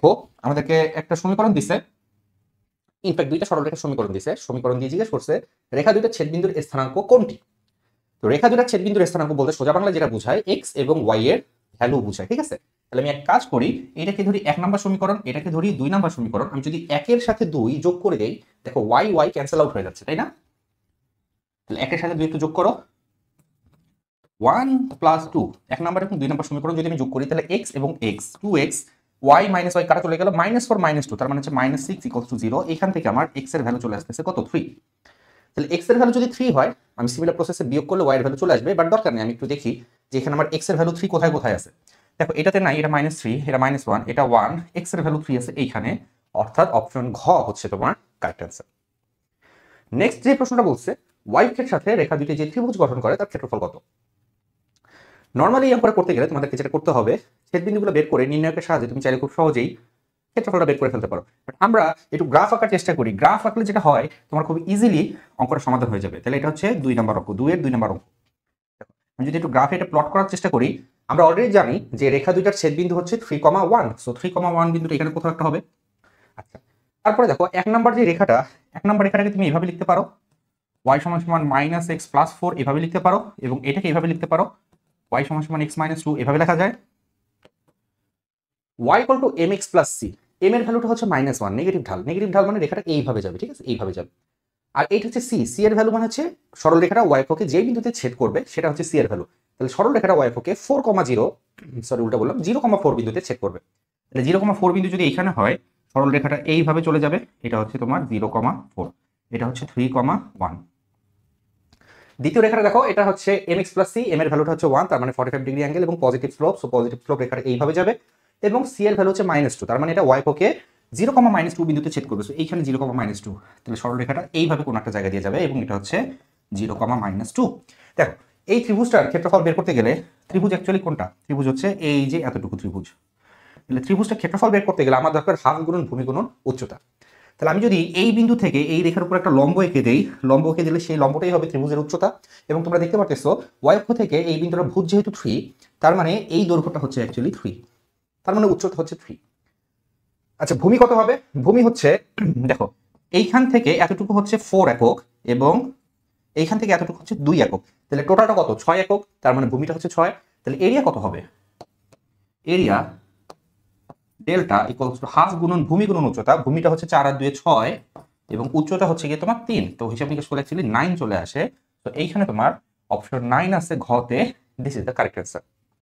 দেখো আমাদেরকে একটা সমীকরণ দিছে, ইনফ্যাক্ট দুইটা সরলরেখার সমীকরণ দিছে। সমীকরণ দিয়ে জিজ্ঞেস করছে রেখা দুইটার ছেদবিন্দুর স্থানাঙ্ক কোনটি। তো রেখা দুইটার ছেদবিন্দুর স্থানাঙ্ক বলতে সোজা বাংলা যেটা বোঝায় এক্স এবং ওয়াই এর ভ্যালু বোঝায়, ঠিক আছে। তাহলে আমি এক কাজ করি, এটাকে ধরি 1 নম্বর সমীকরণ, এটাকে ধরি 2 নম্বর সমীকরণ। আমি যদি 1 এর সাথে 2 যোগ করে দেই, দেখো ওয়াই ওয়াই ক্যান্সেল আউট হয়ে যাচ্ছে, তাই না? তাহলে 1 এর সাথে 2 একটু যোগ করো, 1 + 2। 1 নম্বর এবং 2 নম্বর সমীকরণ যদি আমি যোগ করি তাহলে x এবং x 2x y - y কাটা চলে গেল -4 - 2, তার মানে হচ্ছে -6 = 0। এখান থেকে আমার x এর ভ্যালু চলে আসতেছে কত, 3। তাহলে x এর ভ্যালু যদি 3 হয়, আমি সিমিলার প্রসেসে বিয়োগ করলে y এর ভ্যালু চলে আসবে, বাট দরকার নেই। আমি একটু দেখি যে এখানে আমার x এর ভ্যালু 3 কোথায় কোথায় আছে। দেখো এটাতে নাই, এটা -3, এটা -1, এটা 1, x এর ভ্যালু 3 আছে এইখানে, অর্থাৎ অপশন ঘ হচ্ছে তোমার কারেক্ট অ্যান্সার। নেক্সট যে প্রশ্নটা বলছে y অক্ষের সাথে রেখা দুটি যে ত্রিভুজ গঠন করে তার ক্ষেত্রফল কত। নর্মালি এই অঙ্কটা করতে গেলে তোমাদেরকে যেটা করতে হবে, ছেদবিন্দুগুলো বের করে নির্ণায়কের সাহায্যে তুমি চাইলে খুব সহজেই ক্ষেত্রফলটা বের করে ফেলতে পারো। বাট আমরা একটু গ্রাফ আঁকার চেষ্টা করি। গ্রাফ আঁকলে যেটা হয় তোমার খুব ইজিলি অঙ্কটা সমাধান হয়ে যাবে। তাহলে এটা হচ্ছে 2 নম্বর অঙ্ক, 2 এর 2 নম্বর অঙ্ক। আমি যদি একটু গ্রাফে এটা প্লট করার চেষ্টা করি, আমরা অলরেডি জানি যে রেখা দুইটার ছেদবিন্দু হচ্ছে 3,1। সো 3,1 বিন্দুটা এখানে কোথাও একটা হবে। আচ্ছা, তারপরে দেখো 1 নম্বর যে রেখাটা, 1 নম্বর রেখাটাকে তুমি এভাবে লিখতে পারো, y = -x + 4 এভাবে লিখতে পারো, এবং এটাকে এভাবে লিখতে পারো, y = x - 2 এভাবে লেখা যায়। y = mx + c, m এর ভ্যালুটা হচ্ছে -1, নেগেটিভ ঢাল। নেগেটিভ ঢাল মানে রেখাটা এইভাবে যাবে, ঠিক আছে, এইভাবে যাবে। আর এইটা হচ্ছে c, c এর ভ্যালু মানে হচ্ছে সরল রেখাটা y অক্ষকে যে বিন্দুতে ছেদ করবে সেটা হচ্ছে c এর ভ্যালু। তাহলে সরল রেখাটা y অক্ষকে 4,0, সরি উল্টা বললাম, 0,4 বিন্দুতে ছেদ করবে। তাহলে 0,4 বিন্দু যদি এইখানে হয়, সরল রেখাটা এইভাবে চলে যাবে, এটা হচ্ছে তোমার 0,4, এটা হচ্ছে 3,1। দ্বিতীয় রেখাটা দেখো, এটা হচ্ছে mx + c, m এর ভ্যালুটা হচ্ছে 1, তার মানে 45 ডিগ্রি অ্যাঙ্গেল এবং positive slope. So positive slope রেখাটা এইভাবে যাবে, এবং c এর ভ্যালু হচ্ছে -2, তার মানে এটা y অক্ষকে 0,-2 বিন্দুতে ছেদ করবে। সো এইখানে 0,-2, তাহলে সরল রেখাটা এইভাবে কোনো একটা জায়গা দিয়ে যাবে, এবং এটা হচ্ছে 0,-2। দেখো এই ত্রিভুজটার ক্ষেত্রফল বের করতে গেলে, ত্রিভুজ অ্যাকচুয়ালি কোনটা, ত্রিভুজ হচ্ছে এই যে এতটুকু ত্রিভুজ। তাহলে ত্রিভুজটার ক্ষেত্রফল বের করতে গেলে আমার দরকার হাফ গুণন ভূমি গুণন উচ্চতা। তাহলে আমি যদি এই বিন্দু থেকে এই রেখার উপর একটা লম্ব এঁকে দেই, লম্ব এঁকে দিলে সেই লম্বটাই হবে ত্রিভুজের উচ্চতা। এবং তোমরা দেখতে পাচ্ছ y অক্ষ থেকে এই বিন্দুটার ভুজ যেহেতু 3, তার মানে এই দৈর্ঘ্যটা হচ্ছে অ্যাকচুয়ালি 3, তার মানে উচ্চতা হচ্ছে 3। আচ্ছা, ভূমি কত হবে? ভূমি হচ্ছে দেখো এইখান থেকে এতটুকু হচ্ছে 4 একক, এবং এইখান থেকে এতটুকু হচ্ছে 2 একক। তাহলে টোটালটা কত, 6 একক, তার মানে ভূমিটা হচ্ছে 6। তাহলে এরিয়া কত হবে? এরিয়া ডেল্টা = হাফ গুণন ভূমি গুণন উচ্চতা। ভূমিটা হচ্ছে 4 আর 2 6, এবং উচ্চতা হচ্ছে গিয়ে তোমার 3। তো হিসাব নিকাশ করলে অ্যাকচুয়ালি 9 চলে আসে। তো এইখানে তোমার অপশন 9 আছে ঘতে। This is the correct answer.